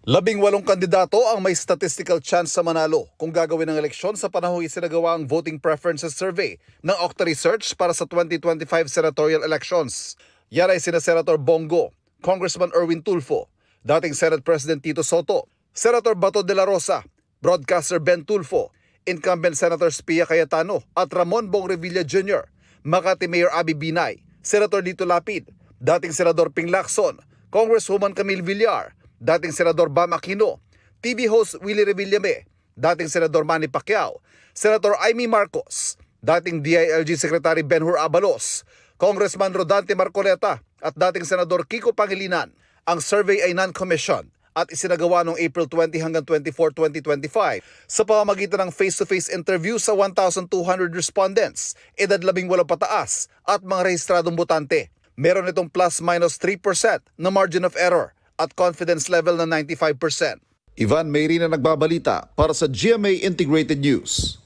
18 kandidato ang may statistical chance sa manalo kung gagawin ng eleksyon sa panahong isinagawa ang Voting Preferences Survey ng Octa Research para sa 2025 senatorial elections. Yan ay sina Senator Bongo, Congressman Erwin Tulfo, dating Senate President Tito Soto, Senator Bato de la Rosa, Broadcaster Ben Tulfo, Incumbent Senators Pia Cayetano at Ramon Bong Revilla Jr., Makati Mayor Abby Binay, Senator Lito Lapid, dating Senador Ping Lacson, Congresswoman Camille Villar, dating Senador Bam Aquino, TV host Willie Revillame, dating Senador Manny Pacquiao, Senator Amy Marcos, dating DILG Secretary Benhur Abalos, Congressman Rodante Marcoleta at dating Senador Kiko Pangilinan. Ang survey ay non-commissioned at isinagawa noong April 20 hanggang 24, 2025 sa pamamagitan ng face-to-face interview sa 1,200 respondents, edad 18 pataas at mga rehistradong botante. Meron itong plus-minus 3% na margin of error at confidence level na 95%. Ivan Mayri na nagbabalita para sa GMA Integrated News.